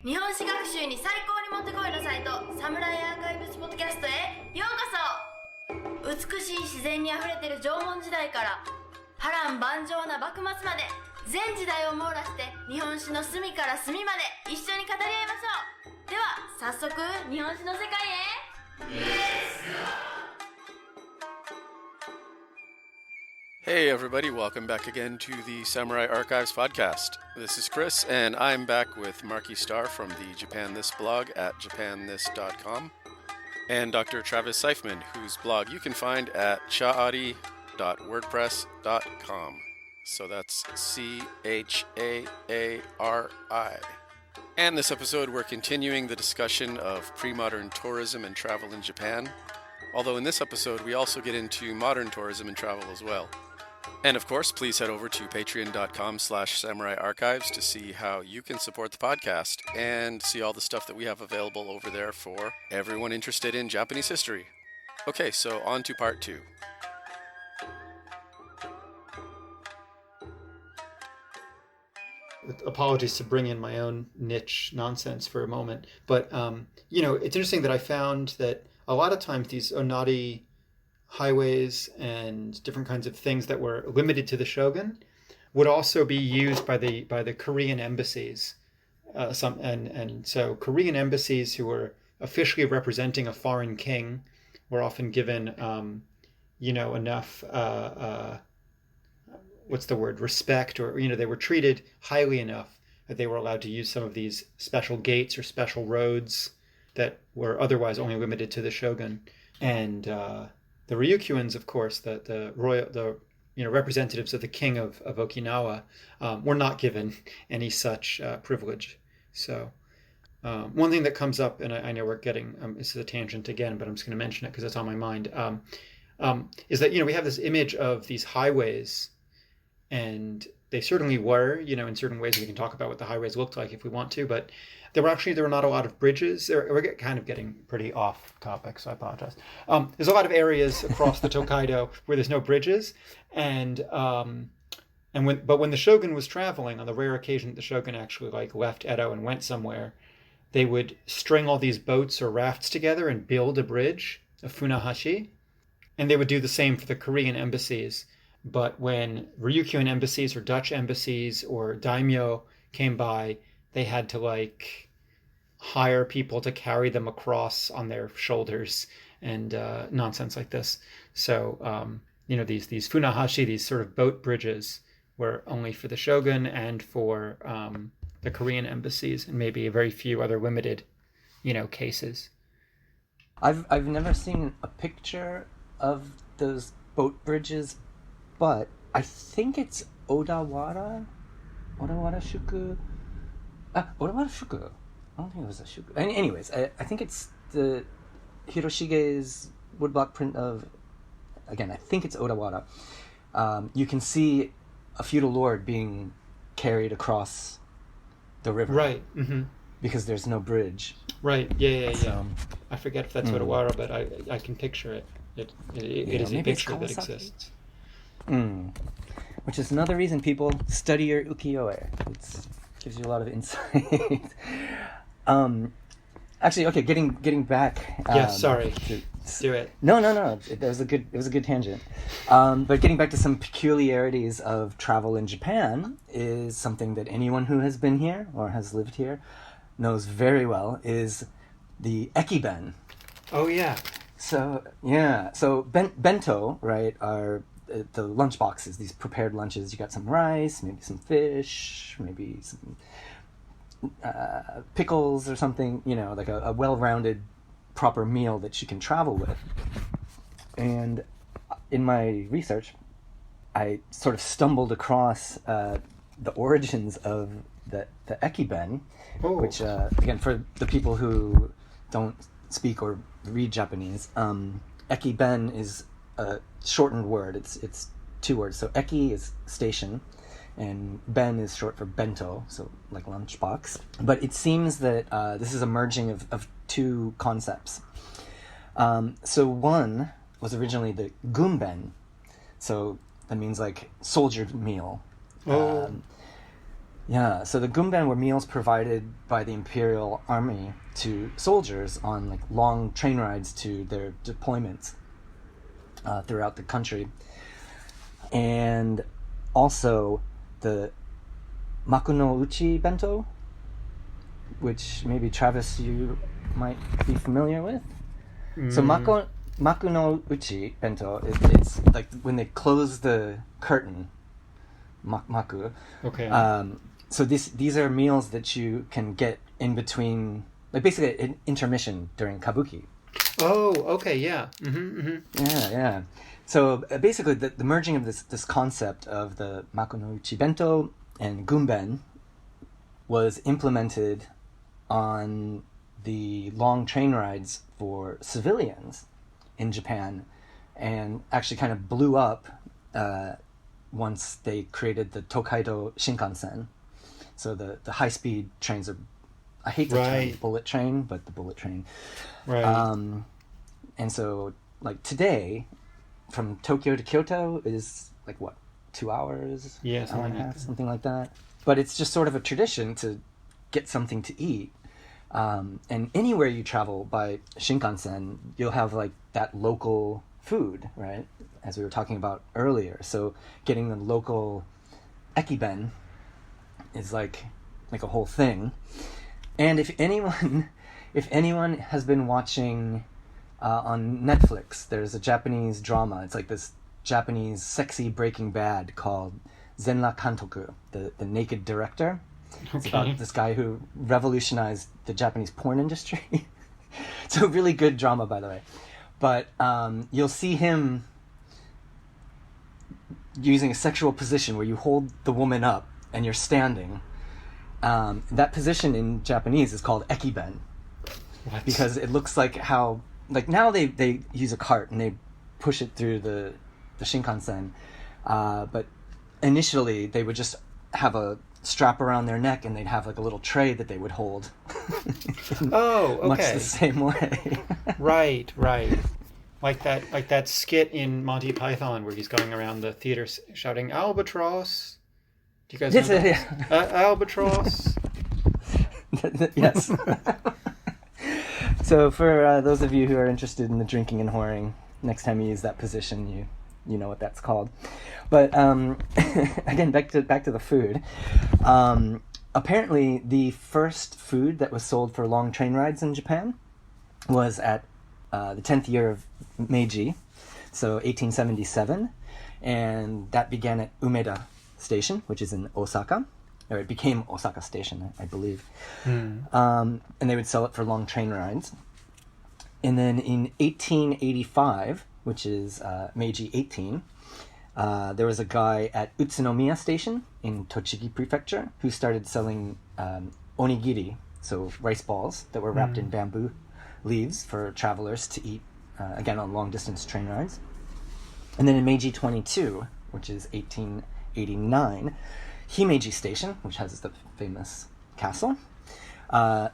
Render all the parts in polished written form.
日本史学習に最高にもってこいのサイトサムライアーカイブスポッドキャストへようこそ。美しい自然にあふれてる縄文時代から波乱万丈な幕末まで全時代を網羅して日本史の隅から隅まで一緒に語り合いましょう。では早速日本史の世界へ。Hey everybody, welcome back again to the Samurai Archives podcast. This is Chris, and I'm back with Marky Star from the Japan This blog at japanthis.com, and Dr. Travis Seifman, whose blog you can find at chaari.wordpress.com. So that's Chaari. And this episode we're continuing the discussion of pre-modern tourism and travel in Japan, although in this episode we also get into modern tourism and travel as well. And of course, please head over to patreon.com/samuraiarchives to see how you can support the podcast and see all the stuff that we have available over there for everyone interested in Japanese history. Okay, so on to part 2. Apologies to bring in my own niche nonsense for a moment, but it's interesting that I found that a lot of times these onari highways and different kinds of things that were limited to the shogun would also be used by the Korean embassies. So Korean embassies who were officially representing a foreign king were often given enough respect, or they were treated highly enough that they were allowed to use some of these special gates or special roads that were otherwise only limited to the shogun. And the Ryukyuans, of course, the representatives of the king of Okinawa, were not given any such privilege. So one thing that comes up, and I know we're getting this is a tangent again, but I'm just going to mention it because it's on my mind, is that we have this image of these highways, and they certainly were, in certain ways. We can talk about what the highways looked like if we want to, but there were not a lot of bridges. We're kind of getting pretty off topic, so I apologize. There's a lot of areas across the Tokaido where there's no bridges, and when the shogun was traveling, on the rare occasion that the shogun actually left Edo and went somewhere, they would string all these boats or rafts together and build a bridge, a funahashi, and they would do the same for the Korean embassies. But when Ryukyuan embassies or Dutch embassies or daimyo came by, they had to hire people to carry them across on their shoulders and nonsense like this. So these funahashi, these sort of boat bridges, were only for the shogun and for the Korean embassies, and maybe a very few other limited cases. I've never seen a picture of those boat bridges, but I think it's Odawara Shuku. Odawara Shuku. I don't think it was a Shuku. Anyways, I think it's the Hiroshige's woodblock print of, again, I think it's Odawara. You can see a feudal lord being carried across the river. Right. Mm-hmm. Because there's no bridge. Right. Yeah. So, I forget if that's Odawara, but I can picture it. It is a picture that exists. Which is another reason people study your ukiyo-e. It gives you a lot of insight. Actually, okay, getting back. Sorry. Do it. No. It was a good tangent. But getting back to some peculiarities of travel in Japan is something that anyone who has been here or has lived here knows very well, is the ekiben. Oh yeah. So bento, right, are the lunch boxes, these prepared lunches. You got some rice, maybe some fish, maybe some pickles or something, like a well-rounded, proper meal that you can travel with. And in my research, I sort of stumbled across the origins of the ekiben, which, again, for the people who don't speak or read Japanese, ekiben is a shortened word. It's two words. So eki is station, and ben is short for bento, so like lunchbox. But it seems that this is a merging of two concepts. So one was originally the gunben, so that means like soldier meal. Yeah, so the gumben were meals provided by the Imperial Army to soldiers on like long train rides to their deployments throughout the country. And also the makuno uchi bento, which maybe Travis you might be familiar with. So makuno uchi bento, it's like when they close the curtain, maku. Okay. So these are meals that you can get in between, like basically an intermission during kabuki. Oh, okay, yeah. Yeah. So basically, the merging of this concept of the makuno uchi bento and gumben was implemented on the long train rides for civilians in Japan, and actually kind of blew up once they created the Tokaido Shinkansen. So the high-speed trains are, I hate the term bullet train, but the bullet train. Right. And so, like today, from Tokyo to Kyoto is like what, 2 hours? Yeah, hour and a half, something like that. But it's just sort of a tradition to get something to eat. And anywhere you travel by Shinkansen, you'll have like that local food, right? As we were talking about earlier. So getting the local ekiben is like a whole thing. And if anyone has been watching on Netflix, there's a Japanese drama. It's like this Japanese sexy Breaking Bad called Zenra Kantoku, the naked director. It's about this guy who revolutionized the Japanese porn industry. It's a really good drama, by the way. But you'll see him using a sexual position where you hold the woman up and you're standing. That position in Japanese is called ekiben. What? Because it looks like how, like now they use a cart and they push it through the Shinkansen. But initially they would just have a strap around their neck and they'd have like a little tray that they would hold. Oh, okay. Much the same way. Right. Like that skit in Monty Python where he's going around the theater shouting "Albatross." Do you guys know that? Yeah. Albatross. Yes. So for those of you who are interested in the drinking and whoring, next time you use that position, you know what that's called. But again, back to the food. Apparently, the first food that was sold for long train rides in Japan was at the 10th year of Meiji, so 1877, and that began at Umeda Station, which is in Osaka, or it became Osaka Station, I believe. And they would sell it for long train rides. And then in 1885, which is Meiji 18, there was a guy at Utsunomiya Station in Tochigi Prefecture who started selling onigiri, so rice balls that were wrapped in bamboo leaves for travelers to eat, again, on long-distance train rides. And then in Meiji 22, which is 1889, Himeji Station, which has the famous castle,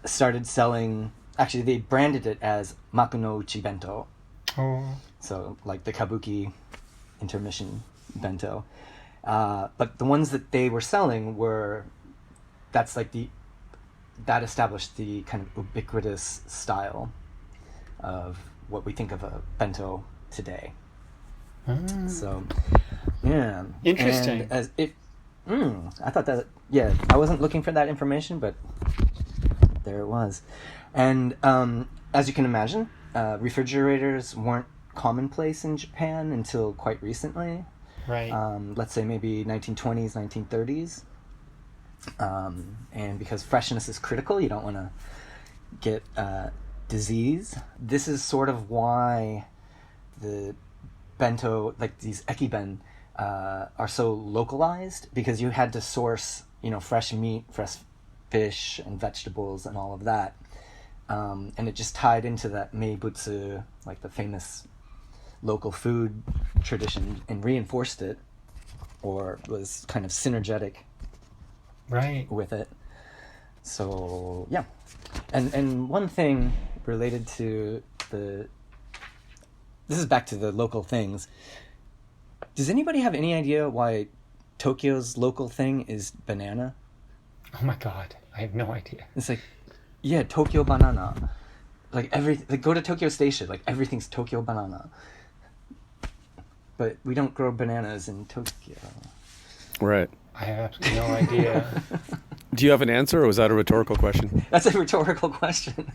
started selling... Actually, they branded it as Makuno Uchi Bento. Oh. So, like the Kabuki intermission bento. But the ones that they were selling were... That established the kind of ubiquitous style of what we think of a bento today. So, yeah. Interesting. And I thought that, yeah, I wasn't looking for that information, but there it was. And as you can imagine, refrigerators weren't commonplace in Japan until quite recently. Right. Let's say maybe 1920s, 1930s. And because freshness is critical, you don't want to get disease. This is sort of why the bento, like these ekiben, are so localized, because you had to source, fresh meat, fresh fish and vegetables and all of that. And it just tied into that meibutsu, like the famous local food tradition, and reinforced it, or was kind of synergetic with it. So yeah, and one thing related to this is back to the local things. Does anybody have any idea why Tokyo's local thing is banana? Oh my god, I have no idea. It's like, yeah, Tokyo banana. Like go to Tokyo Station, like everything's Tokyo banana. But we don't grow bananas in Tokyo. Right. I have no idea. Do you have an answer, or was that a rhetorical question? That's a rhetorical question.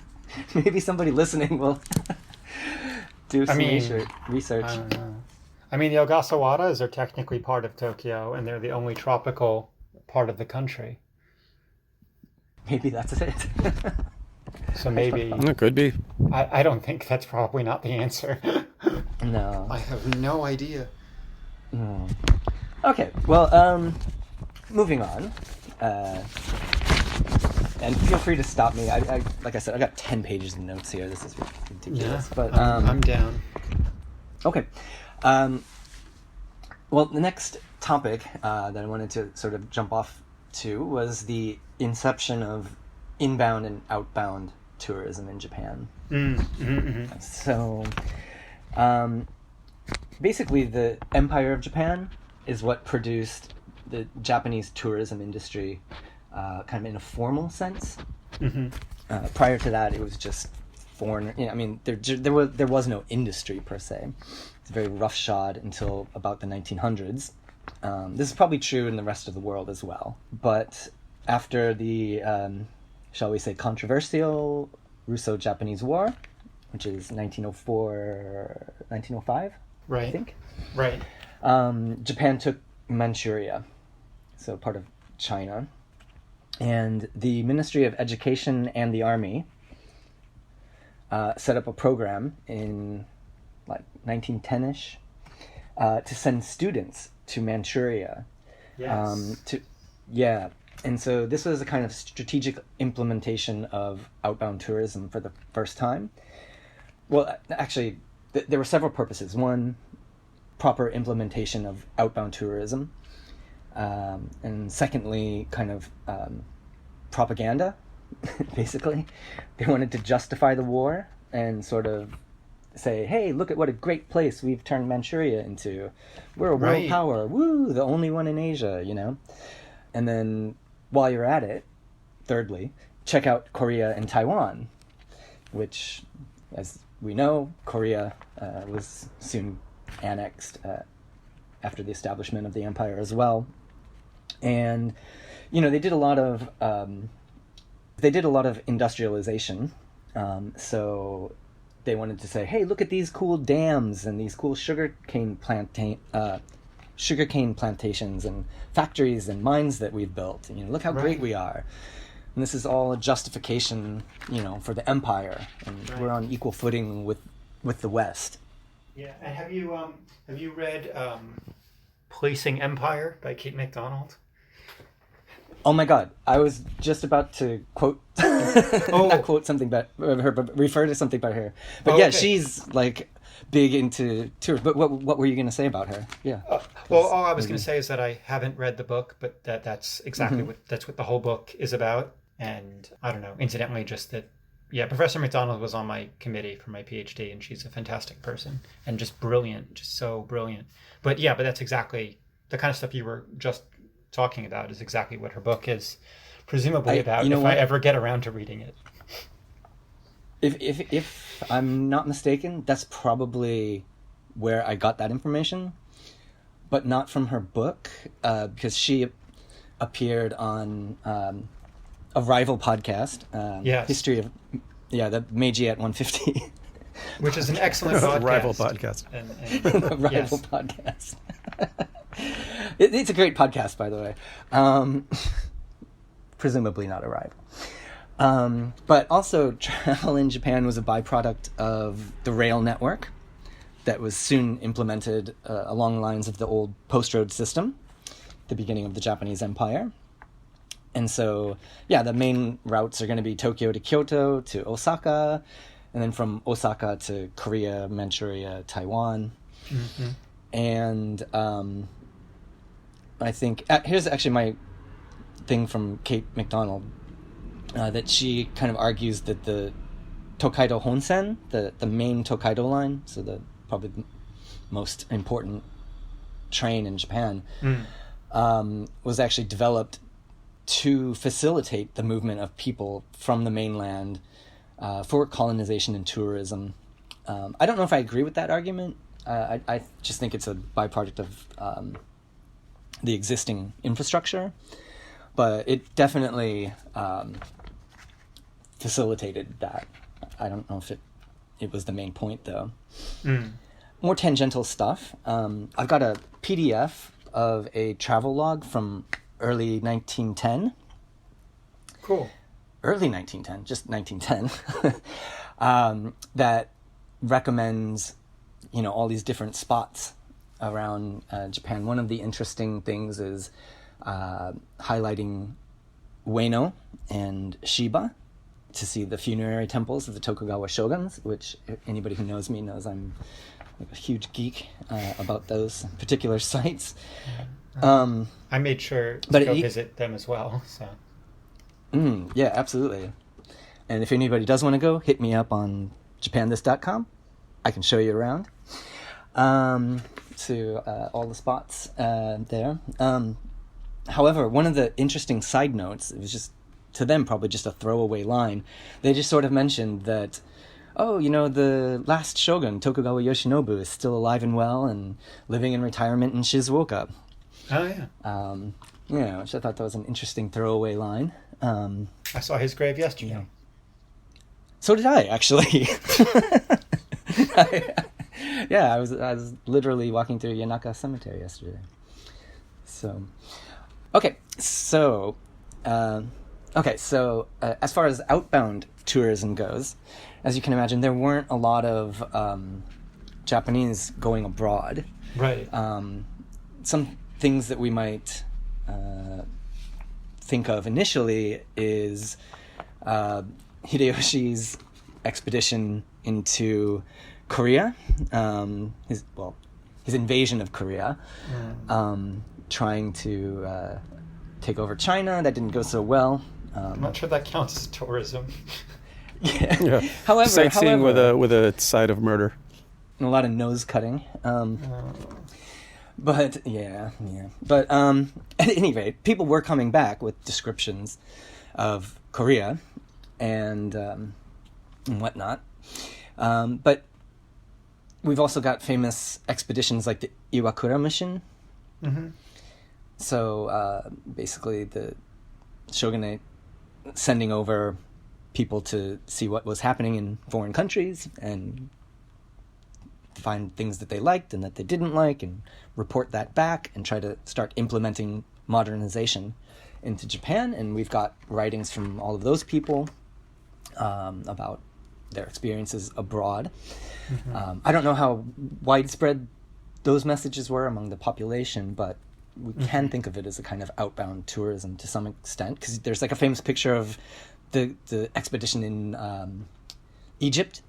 Maybe somebody listening will do some research. I don't know. I mean, the Ogasawaras are technically part of Tokyo, and they're the only tropical part of the country. Maybe that's it. So maybe... It could be. I don't think that's probably not the answer. No. I have no idea. No. Okay, well, moving on. And feel free to stop me. I like I said, I got 10 pages of notes here. This is ridiculous. Yeah, but I'm down. Okay. Well, the next topic that I wanted to sort of jump off to was the inception of inbound and outbound tourism in Japan. So, basically, the Empire of Japan is what produced the Japanese tourism industry, kind of in a formal sense. Prior to that, it was just foreign. I mean, there was no industry per se. It's very roughshod until about the 1900s. This is probably true in the rest of the world as well. But after the, shall we say, controversial Russo-Japanese War, which is 1904, 1905, Right. I think. Right. Japan took Manchuria, so part of China. And the Ministry of Education and the Army set up a program in like 1910-ish to send students to Manchuria. Yes. And so this was a kind of strategic implementation of outbound tourism for the first time. Well, actually, there were several purposes. One, proper implementation of outbound tourism. And secondly, kind of propaganda, basically. They wanted to justify the war and sort of say, hey, look at what a great place we've turned Manchuria into. We're a world power. Woo, the only one in Asia, you know? And then while you're at it, thirdly, check out Korea and Taiwan, which, as we know, Korea was soon annexed after the establishment of the empire as well. And, you know, they did a lot of industrialization. So they wanted to say, hey, look at these cool dams and these cool sugarcane plantations and factories and mines that we've built. You know, look how great we are. And this is all a justification, you know, for the empire, and we're on equal footing with the West. Yeah, and have you read Policing Empire by Kate MacDonald? Oh my God! I was just about to quote, not quote something about her, but refer to something about her. But yeah, she's like big into tours. But what were you going to say about her? Yeah. Well, all I was going to say is that I haven't read the book, but that's exactly what the whole book is about. And I don't know, incidentally, just that, yeah, Professor MacDonald was on my committee for my PhD, and she's a fantastic person and just brilliant, just so brilliant. But yeah, but that's exactly the kind of stuff you were just talking about is exactly what her book is presumably about, if I ever get around to reading it. If I'm not mistaken, that's probably where I got that information, but not from her book, because she appeared on a rival podcast, History of, the Meiji at 150. Which is an excellent podcast. Rival podcast. The rival podcast. It's a great podcast, by the way. Presumably not a rival. But also, travel in Japan was a byproduct of the rail network that was soon implemented along the lines of the old post road system, the beginning of the Japanese Empire. And so, the main routes are going to be Tokyo to Kyoto to Osaka, and then from Osaka to Korea, Manchuria, Taiwan. Mm-hmm. And I think, here's actually my thing from Kate MacDonald, that she kind of argues that the Tokaido Honsen, the main Tokaido line, so the probably the most important train in Japan, was actually developed to facilitate the movement of people from the mainland for colonization and tourism. I don't know if I agree with that argument. I just think it's a byproduct of the existing infrastructure, but it definitely facilitated that. I don't know if it was the main point, though. More tangential stuff. I've got a PDF of a travel log from early 1910. Cool. Early 1910, just 1910, that recommends, all these different spots around Japan. One of the interesting things is highlighting Ueno and Shiba to see the funerary temples of the Tokugawa shoguns, which anybody who knows me knows I'm a huge geek about those particular sites. I made sure to go visit them as well. So. Yeah, absolutely. And if anybody does want to go, hit me up on JapanThis.com. I can show you around to all the spots there. However, one of the interesting side notes, it was just, to them, probably just a throwaway line. They just sort of mentioned that, the last shogun, Tokugawa Yoshinobu, is still alive and well and living in retirement in Shizuoka. Oh, yeah. Which I thought that was an interesting throwaway line. I saw his grave yesterday. So did I, actually. I was literally walking through Yanaka Cemetery yesterday. So, as far as outbound tourism goes, as you can imagine, there weren't a lot of Japanese going abroad. Right. Some things that we might think of initially is Hideyoshi's expedition into Korea, his invasion of Korea, trying to take over China. That didn't go so well. I'm not sure that counts as tourism. Yeah. However, sightseeing with a side of murder. And a lot of nose cutting. But yeah. But at any rate, people were coming back with descriptions of Korea and whatnot. But we've also got famous expeditions like the Iwakura mission. Mm-hmm. So basically, the shogunate sending over people to see what was happening in foreign countries and find things that they liked and that they didn't like and report that back and try to start implementing modernization into Japan. And we've got writings from all of those people about their experiences abroad. Mm-hmm. I don't know how widespread those messages were among the population, but we can think of it as a kind of outbound tourism to some extent, because there's like a famous picture of the expedition in Egypt,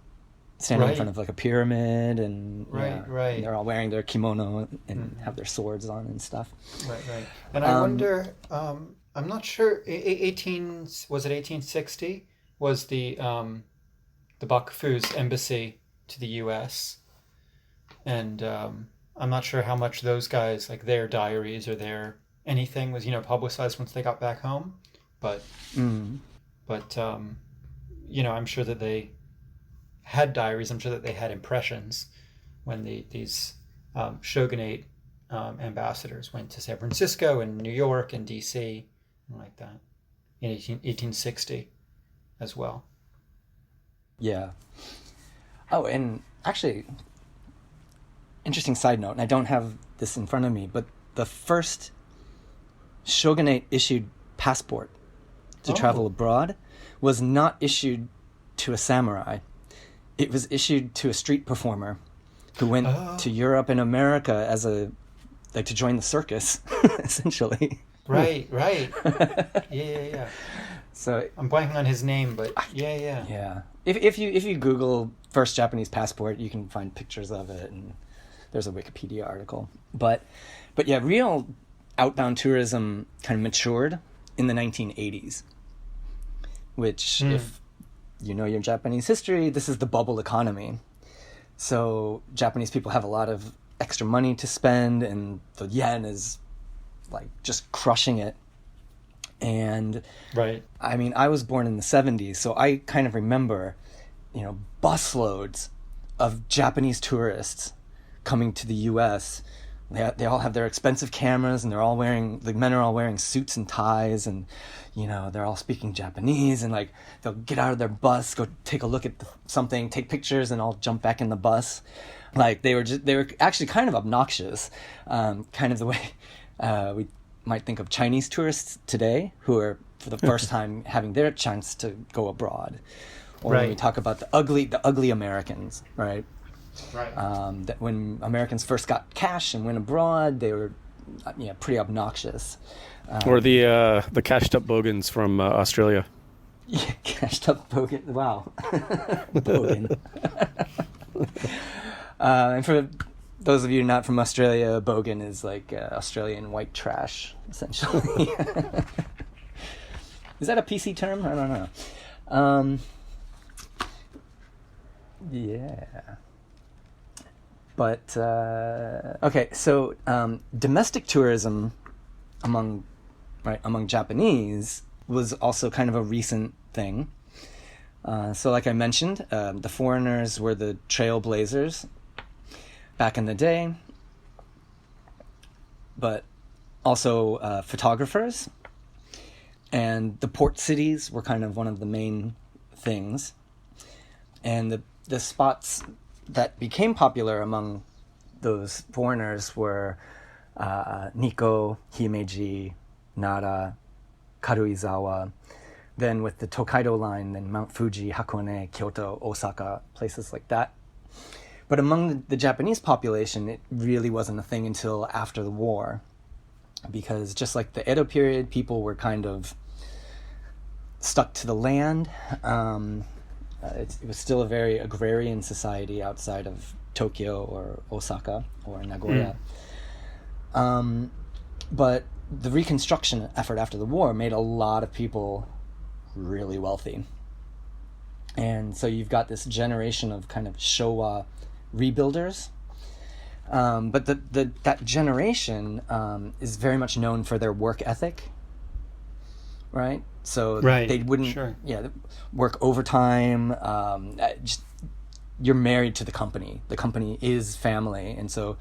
standing in front of like a pyramid, and and they're all wearing their kimono and have their swords on and stuff. Right. And I wonder, I'm not sure. 1860 was the Bakufu's embassy to the U.S. and I'm not sure how much those guys, like their diaries or their anything was publicized once they got back home, but I'm sure that they had diaries. I'm sure that they had impressions when these shogunate ambassadors went to San Francisco and New York and D.C. and like that in 1860 as well. Yeah. Oh, and actually, interesting side note, and I don't have this in front of me, but the first shogunate issued passport to travel abroad was not issued to a samurai. It was issued to a street performer who went to Europe and America as to join the circus, essentially. Right. Yeah. So I'm blanking on his name, but yeah. Yeah. If you Google first Japanese passport, you can find pictures of it, and there's a Wikipedia article. But yeah, real outbound tourism kind of matured in the 1980s, which, if you know your Japanese history, this is the bubble economy. So Japanese people have a lot of extra money to spend, and the yen is like just crushing it. And Right. I mean, I was born in the 70s, so I kind of remember, busloads of Japanese tourists coming to the U.S. They all have their expensive cameras, and the men are all wearing suits and ties, and they're all speaking Japanese, and like they'll get out of their bus, go take a look at something, take pictures, and all jump back in the bus. Like they were actually kind of obnoxious, kind of the way we might think of Chinese tourists today, who are for the first time having their chance to go abroad, or when we talk about the ugly Americans, right? Right. That when Americans first got cash and went abroad, they were pretty obnoxious. Or the cashed up bogans from Australia. Yeah, cashed up bogan. Wow, bogan. And for those of you not from Australia, bogan is like Australian white trash, essentially. Is that a PC term? I don't know. Yeah. But, okay, so domestic tourism among Japanese was also kind of a recent thing. So like I mentioned, the foreigners were the trailblazers back in the day, but also photographers. And the port cities were kind of one of the main things. And the spots that became popular among those foreigners were Nikko, Himeji, Nara, Karuizawa. Then with the Tokaido line, then Mount Fuji, Hakone, Kyoto, Osaka, places like that. But among the Japanese population, it really wasn't a thing until after the war. Because just like the Edo period, people were kind of stuck to the land. It was still a very agrarian society outside of Tokyo or Osaka or Nagoya. But the reconstruction effort after the war made a lot of people really wealthy. And so you've got this generation of kind of Showa rebuilders. But that generation is very much known for their work ethic, right? So they wouldn't work overtime. You're married to the company. The company is family. And so,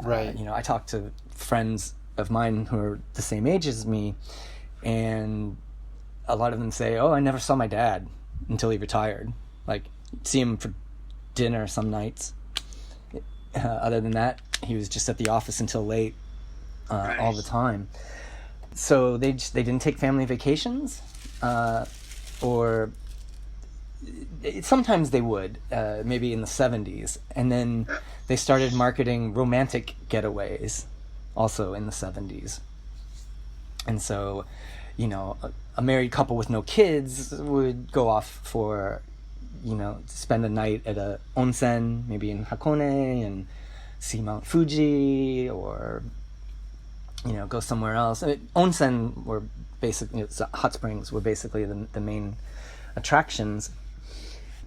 I talk to friends of mine who are the same age as me, and a lot of them say, I never saw my dad until he retired. Like, see him for dinner some nights. Other than that, he was just at the office until late all the time. So they didn't take family vacations, or sometimes they would, maybe in the 70s. And then they started marketing romantic getaways also in the 70s. And so, a married couple with no kids would go off for, spend a night at a onsen, maybe in Hakone, and see Mount Fuji, or go somewhere else. I mean, onsen were basically, hot springs were basically the main attractions.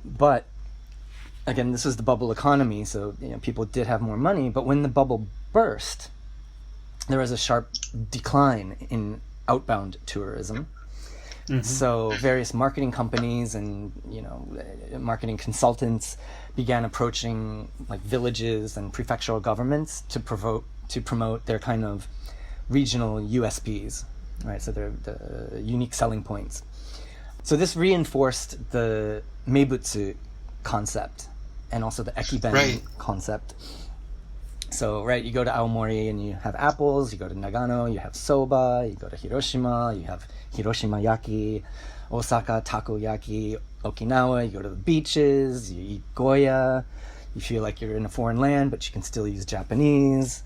But again, this was the bubble economy, so people did have more money. But when the bubble burst, there was a sharp decline in outbound tourism. Mm-hmm. So various marketing companies and marketing consultants began approaching like villages and prefectural governments to promote their kind of regional USPs, right? So they're the unique selling points. So this reinforced the meibutsu concept and also the ekiben concept. So, you go to Aomori and you have apples, you go to Nagano, you have soba, you go to Hiroshima, you have Hiroshima yaki, Osaka takoyaki, Okinawa, you go to the beaches, you eat Goya, you feel like you're in a foreign land, but you can still use Japanese.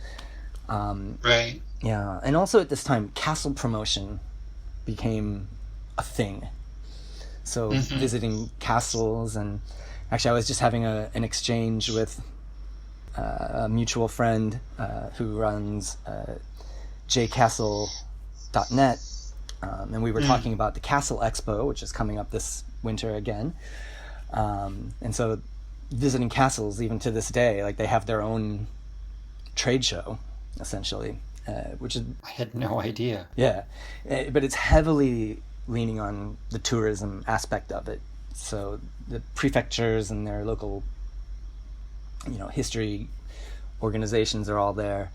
Yeah, and also at this time, castle promotion became a thing. So visiting castles, and actually I was just having an exchange with a mutual friend who runs jcastle.net, and we were talking about the Castle Expo, which is coming up this winter again. And so visiting castles, even to this day, like they have their own trade show, essentially. which is I had no idea. yeah, but it's heavily leaning on the tourism aspect of it. So the prefectures and their local, history organizations are all there.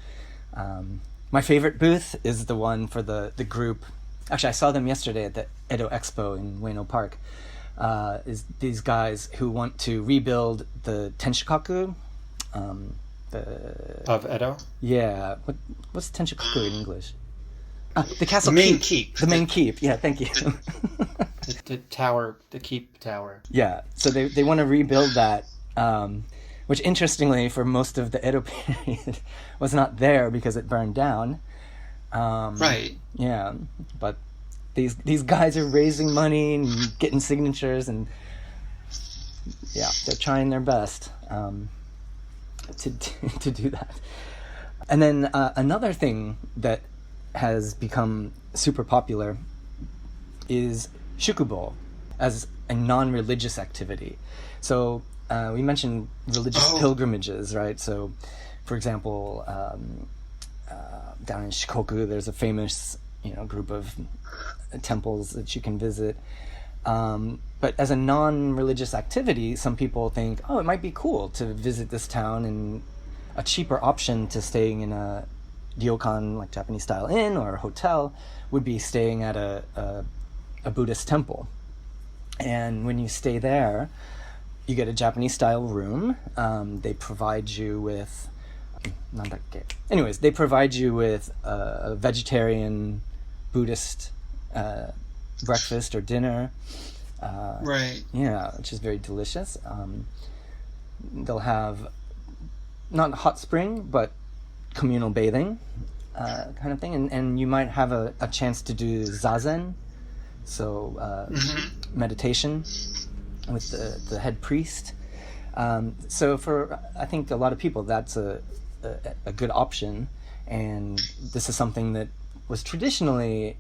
My favorite booth is the one for the group. Actually, I saw them yesterday at the Edo Expo in Ueno Park. Is these guys who want to rebuild the Tenshikaku. Of Edo? Yeah. What's Tenshikaku in English? The castle The main keep. keep. The main keep. Yeah, thank you. The tower, the keep tower. Yeah, so they want to rebuild that, which interestingly for most of the Edo period was not there because it burned down. Right. Yeah, but these guys are raising money and getting signatures, and yeah, they're trying their best to do that. And then another thing that has become super popular is shukubo as a non-religious activity. So we mentioned religious pilgrimages, right? So, for example, down in Shikoku, there's a famous group of temples that you can visit. But as a non-religious activity, some people think, oh, it might be cool to visit this town, and a cheaper option to staying in a ryokan, like Japanese-style inn or a hotel, would be staying at a Buddhist temple. And when you stay there, you get a Japanese-style room. They provide you with... Anyways, they provide you with a vegetarian Buddhist breakfast or dinner. Right. Yeah, which is very delicious. They'll have not hot spring, but communal bathing kind of thing. And you might have a chance to do zazen, so meditation with the head priest. So for, I think, a lot of people, that's a good option. And this is something that was traditionally,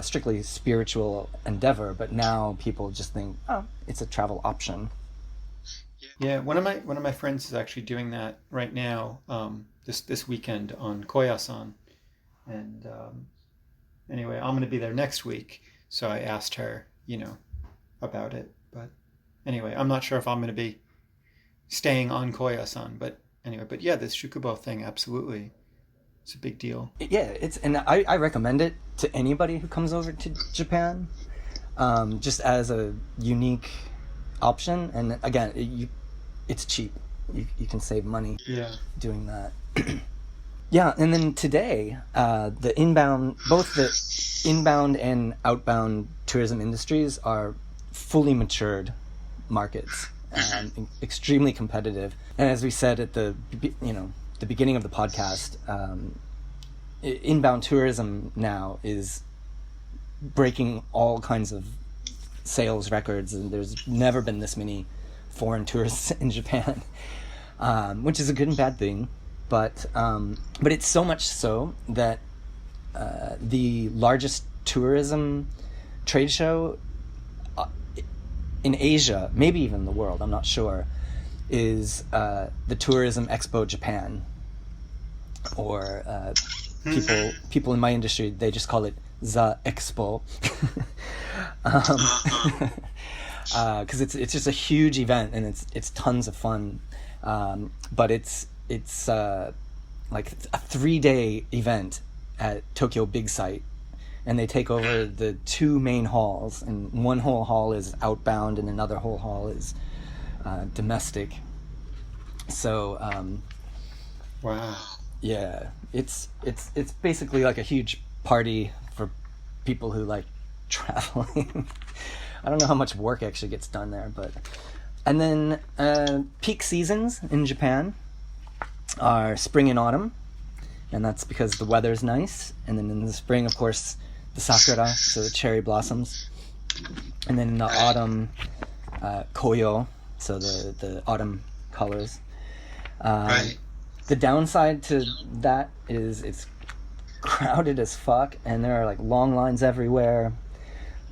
strictly spiritual endeavor, but now people just think, oh, it's a travel option. Yeah, one of my friends is actually doing that right now, this weekend on Koyasan, and anyway, I'm going to be there next week, so I asked her, about it. But anyway, I'm not sure if I'm going to be staying on Koyasan, but anyway, but yeah, this Shukubo thing, absolutely, it's a big deal. Yeah, and I recommend it to anybody who comes over to Japan, just as a unique option. And again, it's cheap. You can save money doing that. Yeah, and then today, both the inbound and outbound tourism industries are fully matured markets, extremely competitive. And as we said at the beginning of the podcast, inbound tourism now is breaking all kinds of sales records, and there's never been this many foreign tourists in Japan, which is a good and bad thing. But it's so much so that the largest tourism trade show in Asia, maybe even the world, I'm not sure, is the Tourism Expo Japan, or people in my industry, they just call it the Expo, because it's just a huge event, and it's tons of fun, but it's like a 3-day event at Tokyo Big Sight, and they take over the 2 main halls, and one whole hall is outbound and another whole hall is domestic. So Wow. yeah, it's basically like a huge party for people who like traveling. I don't know how much work actually gets done there, but... And then peak seasons in Japan are spring and autumn, and that's because the weather's nice. And then in the spring, of course, the sakura, so the cherry blossoms. And then in the autumn, koyo, so the autumn colors. Right. The downside to that is it's crowded as fuck, and there are like long lines everywhere.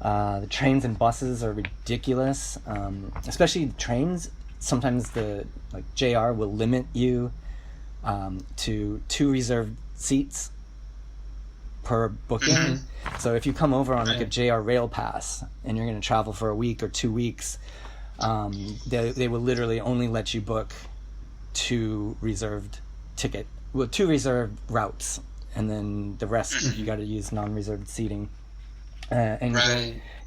The trains and buses are ridiculous, especially the trains. Sometimes the JR will limit you to 2 reserved seats per booking. So if you come over on like a JR Rail Pass and you're going to travel for a week or 2 weeks, they will literally only let you book 2 reserved routes, and then the rest you got to use non-reserved seating. And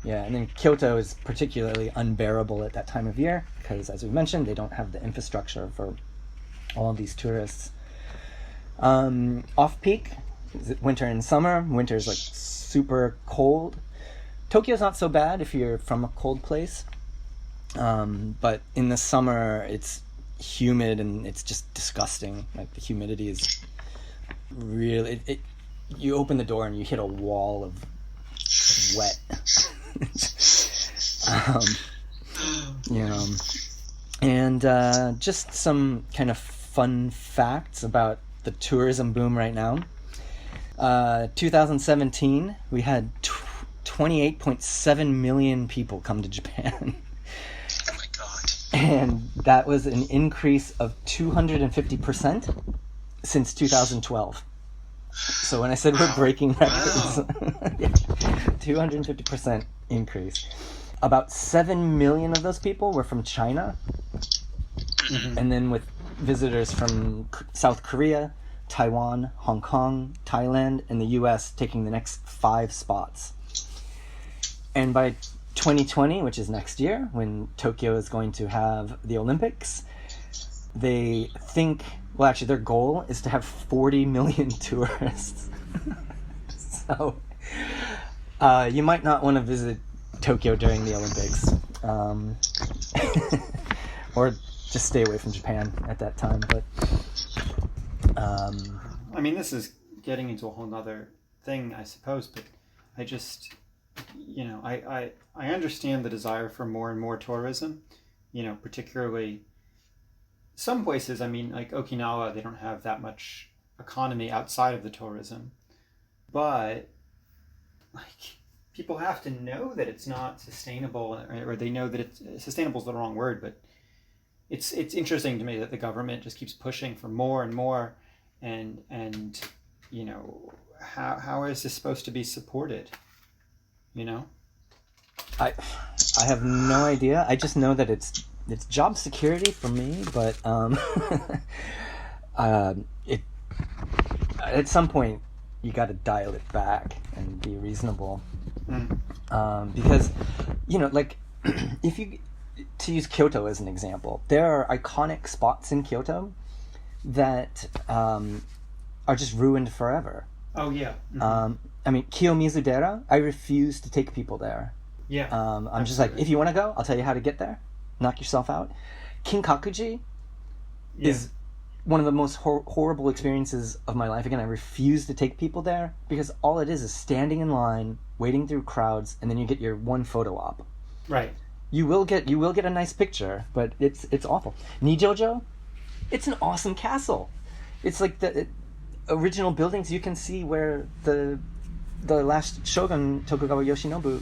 then Kyoto is particularly unbearable at that time of year because, as we mentioned, they don't have the infrastructure for all of these tourists. Off-peak, winter and summer. Winter is like super cold. Tokyo's not so bad if you're from a cold place, but in the summer it's humid and it's just disgusting. Like the humidity is really. You open the door and you hit a wall of wet. And just some kind of fun facts about the tourism boom right now. 2017, we had 28.7 million people come to Japan. Oh my god. And that was an increase of 250% since 2012. So when I said we're breaking records, 250% increase. About 7 million of those people were from China. And then with visitors from South Korea, Taiwan, Hong Kong, Thailand, and the US taking the next 5 spots. And by 2020, which is next year, when Tokyo is going to have the Olympics, they think, well, actually, their goal is to have 40 million tourists. So you might not want to visit Tokyo during the Olympics. Or just stay away from Japan at that time. But I mean, this is getting into a whole nother thing, I suppose, but I just, I understand the desire for more and more tourism, particularly some places. I mean, like Okinawa, they don't have that much economy outside of the tourism, but like people have to know that it's not sustainable, or they know that it's sustainable is the wrong word, but it's interesting to me that the government just keeps pushing for more and more, and how is this supposed to be supported? I have no idea. I just know that it's job security for me, but at some point you got to dial it back and be reasonable, because like if you, to use Kyoto as an example, there are iconic spots in Kyoto that are just ruined forever. Oh yeah. I mean, Kiyomizu-dera, I refuse to take people there. Yeah. I'm just like, if you want to go, I'll tell you how to get there. Knock yourself out. Kinkakuji is one of the most horrible experiences of my life. Again, I refuse to take people there because all it is standing in line, waiting through crowds, and then you get your one photo op. Right. You will get a nice picture, but it's awful. Nijojo, it's an awesome castle. It's like the original buildings. You can see where the last shogun, Tokugawa Yoshinobu,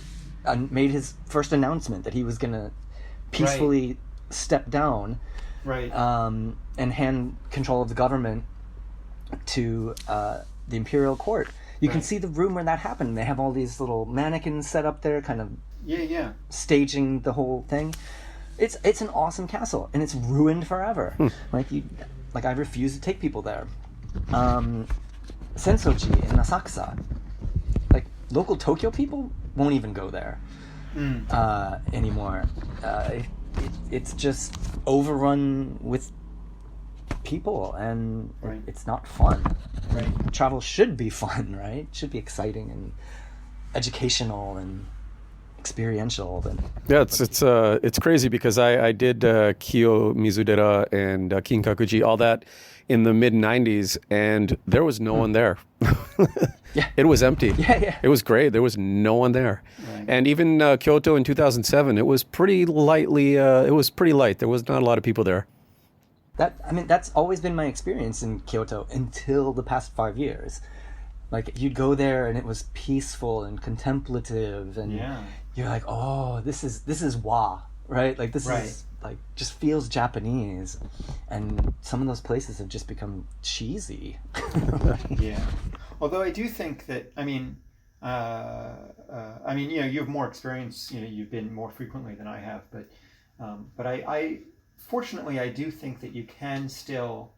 made his first announcement that he was going to peacefully step down, and hand control of the government to the imperial court. You can see the room where that happened. They have all these little mannequins set up there, kind of staging the whole thing. It's an awesome castle, and it's ruined forever. Like I refuse to take people there. Sensoji in Asakusa, like local Tokyo people won't even go there anymore. It's just overrun with people, and it's not fun. Travel should be fun, right? It should be exciting and educational and experiential. Yeah, it's crazy because I did Kiyomizu-dera and Kinkakuji, all that in the mid 90s, and there was no one there. It was empty. It was great. There was no one there. And even Kyoto in 2007, it was pretty light. There was not a lot of people there. That's always been my experience in Kyoto until the past 5 years. Like you'd go there and it was peaceful and contemplative, and you're like, oh, this is wa. right? Like this Right. is like just feels Japanese, and some of those places have just become cheesy. Yeah. Although I do think that, you have more experience. You've been more frequently than I have, but I fortunately I do think that you can still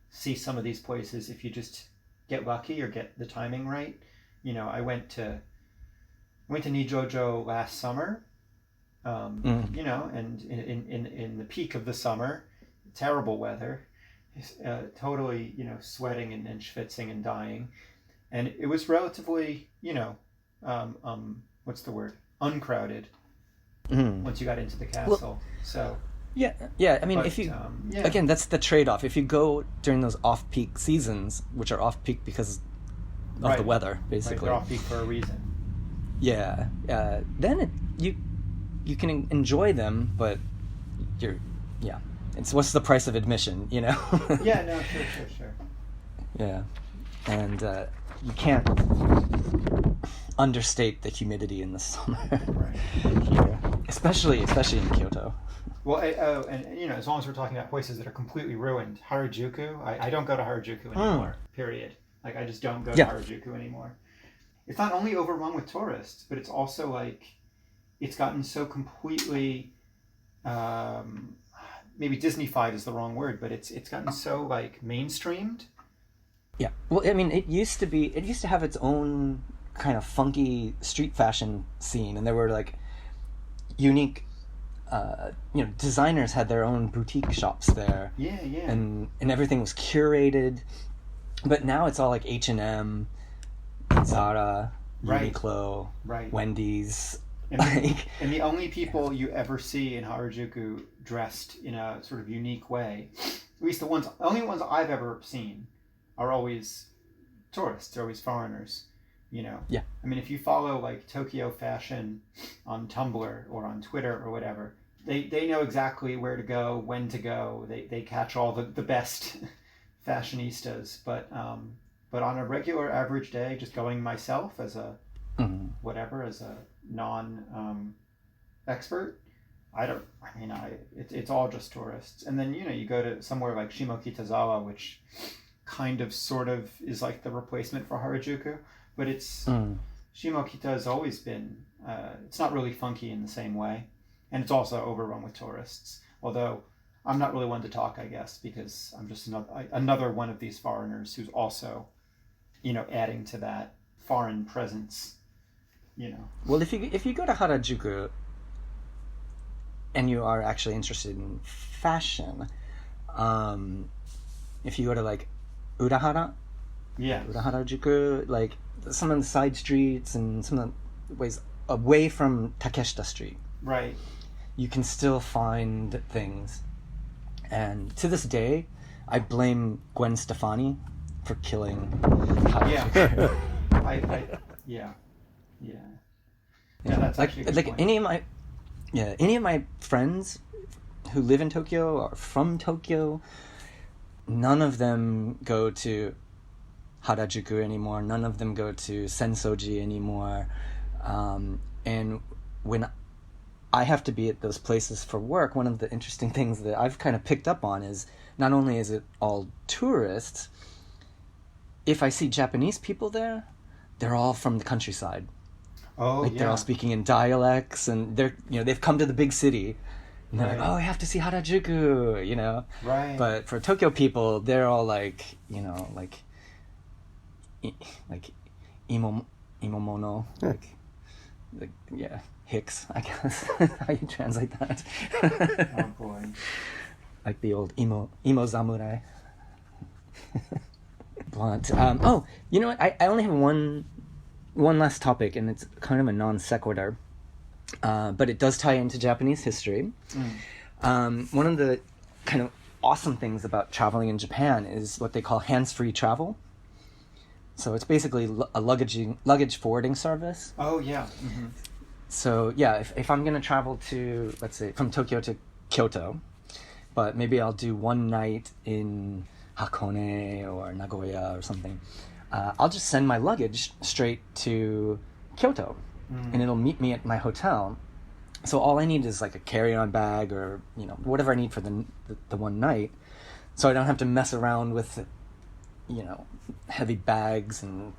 see some of these places if you just get lucky or get the timing right. I went to Nijojo last summer. And in the peak of the summer, terrible weather, totally, sweating and schwitzing and dying. And it was relatively, what's the word? Uncrowded once you got into the castle. Yeah. I mean, But, if you yeah. again, that's the trade-off. If you go during those off-peak seasons, which are off-peak because of Right. the weather, Right, basically. they're off peak for a reason. Yeah. Then you can enjoy them, but it's what's the price of admission, Yeah, no, sure. Yeah, and you can't understate the humidity in the summer Right. here, especially in Kyoto. Well, as long as we're talking about places that are completely ruined, Harajuku, I don't go to Harajuku anymore, period. Like, I just don't go to Harajuku anymore. It's not only overrun with tourists, but it's also like, it's gotten so completely, maybe Disney-fied is the wrong word, but it's gotten so, like, mainstreamed. Yeah, well, I mean, it used to have its own kind of funky street fashion scene, and there were, like, unique designers had their own boutique shops there. Yeah. And everything was curated. But now it's all like H&M, Zara, Right. Uniqlo, Right. Wendy's. And the only people you ever see in Harajuku dressed in a sort of unique way, at least the only ones I've ever seen, are always tourists, they're always foreigners. Yeah. I mean, if you follow like Tokyo fashion on Tumblr or on Twitter or whatever, they know exactly where to go, when to go. They catch all the best fashionistas. But on a regular average day, just going myself as a as a non expert, it's all just tourists. And then you go to somewhere like Shimokitazawa, which kind of sort of is like the replacement for Harajuku, but it's Shimokita has always been it's not really funky in the same way, and it's also overrun with tourists. Although I'm not really one to talk, I guess, because I'm just another one of these foreigners who's also adding to that foreign presence. Well, if you go to Harajuku and you are actually interested in fashion, if you go to like Urahara, Harajuku, like some of the side streets and some of the ways away from Takeshita Street, Right. you can still find things. And to this day, I blame Gwen Stefani for killing Harajuku. Yeah. That's actually a good point. any of my friends who live in Tokyo or from Tokyo, none of them go to Harajuku anymore. None of them go to Sensoji anymore. And when I have to be at those places for work, one of the interesting things that I've kind of picked up on is not only is it all tourists, if I see Japanese people there, they're all from the countryside. Oh, like yeah. they're all speaking in dialects, and they've come to the big city. And they're Right. like, oh, we have to see Harajuku, Right. But for Tokyo people, they're all like, like imomono, like hicks, I guess. How you translate that? Oh boy. Like the old emo samurai. Blunt. You know what? I only have one last topic, and it's kind of a non sequitur, but it does tie into Japanese history. One of the kind of awesome things about traveling in Japan is what they call hands-free travel. So it's basically a luggage forwarding service. Oh yeah. Mm-hmm. So yeah, if I'm gonna travel to, let's say, from Tokyo to Kyoto, but maybe I'll do one night in Hakone or Nagoya or something, I'll just send my luggage straight to Kyoto, and it'll meet me at my hotel, So all I need is like a carry-on bag or, whatever I need for the one night. So I don't have to mess around with, heavy bags and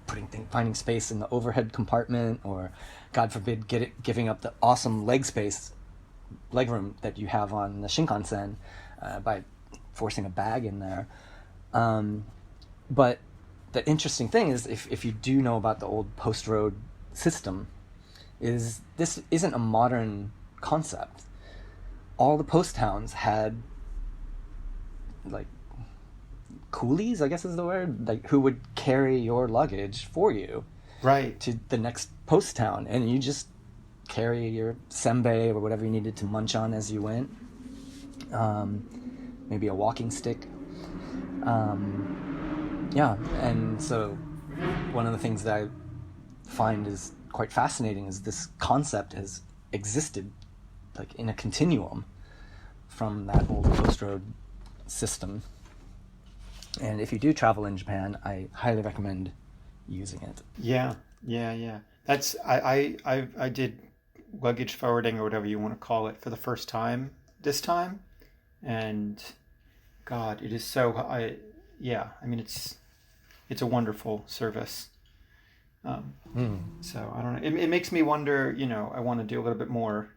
finding space in the overhead compartment, or God forbid giving up the awesome legroom that you have on the Shinkansen by forcing a bag in there. But the interesting thing is, if you do know about the old post road system, is this isn't a modern concept. All the post towns had like coolies, I guess is the word, like who would carry your luggage for you Right. to the next post town, and you just carry your senbei or whatever you needed to munch on as you went. Maybe a walking stick. And so one of the things that I find is quite fascinating is this concept has existed like in a continuum from that old post road system. And if you do travel in Japan, I highly recommend using it. Yeah. That's I did luggage forwarding or whatever you want to call it for the first time this time, and God, it is so. I mean, it's a wonderful service. So I don't know. It makes me wonder. I want to do a little bit more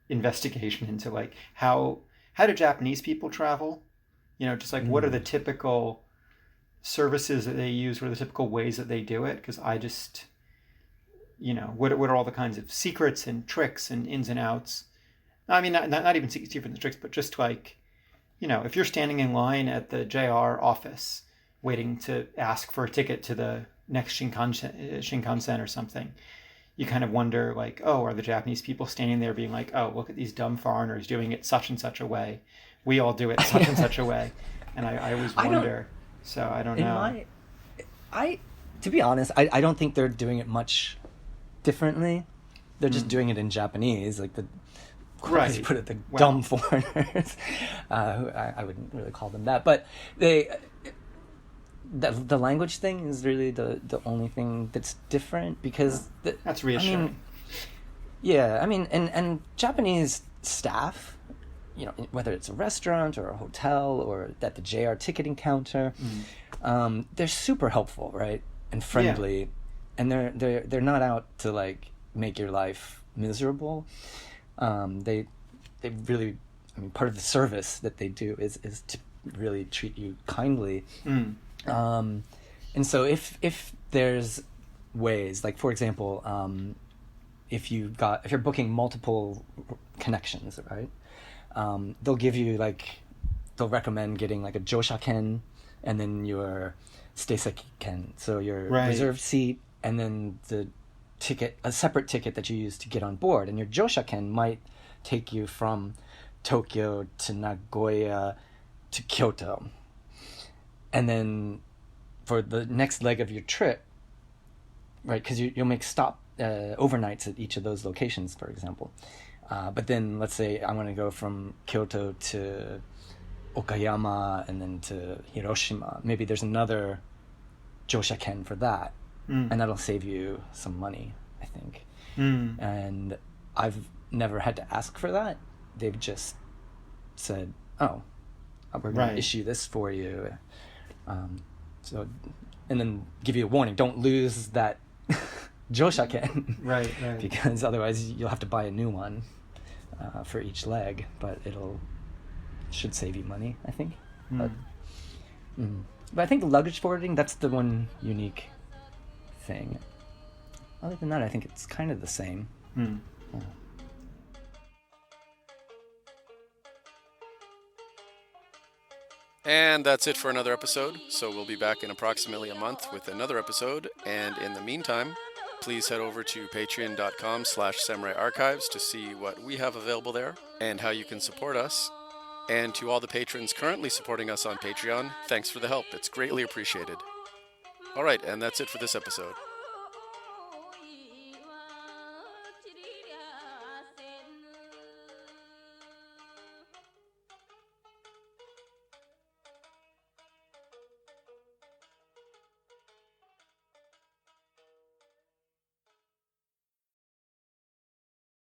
investigation into like how do Japanese people travel? Just like what are the typical services that they use? What are the typical ways that they do it? Because I just, what are all the kinds of secrets and tricks and ins and outs? I mean, not even secrets and tricks, but just like, if you're standing in line at the JR office waiting to ask for a ticket to the next Shinkansen or something, you kind of wonder like, oh, are the Japanese people standing there being like, oh, look at these dumb foreigners doing it such and such a way. We all do it such and such a way. And I always wonder. So I don't know. To be honest, I don't think they're doing it much differently. They're just doing it in Japanese, like right. Put it, the dumb foreigners. I wouldn't really call them that, but the language thing is really the only thing that's different, because that's reassuring. And Japanese staff, whether it's a restaurant or a hotel or at the JR ticketing counter, they're super helpful, right, and friendly, and they're not out to like make your life miserable. They really, part of the service that they do is to really treat you kindly. And so if there's ways, like for example, if you're booking multiple connections, right? They'll recommend getting like a Joshaken and then your Steiseki-ken, so your reserved seat, and then a separate ticket that you use to get on board. And your Joshaken might take you from Tokyo to Nagoya to Kyoto. And then for the next leg of your trip, right, because you'll make overnights at each of those locations, for example. But then let's say I want to go from Kyoto to Okayama and then to Hiroshima. Maybe there's another Joshaken for that. And that'll save you some money, I think. And I've never had to ask for that. They've just said, oh, we're going to issue this for you. And then give you a warning. Don't lose that Joshaken. Right. Because otherwise you'll have to buy a new one for each leg. But should save you money, I think. But I think the luggage forwarding, that's the one unique thing. Other than that, I think it's kind of the same. And that's it for another episode. So we'll be back in approximately a month with another episode. And in the meantime, please head over to patreon.com/Samurai Archives to see what we have available there and how you can support us. And to all the patrons currently supporting us on Patreon, thanks for the help. It's greatly appreciated. All right, and that's it for this episode.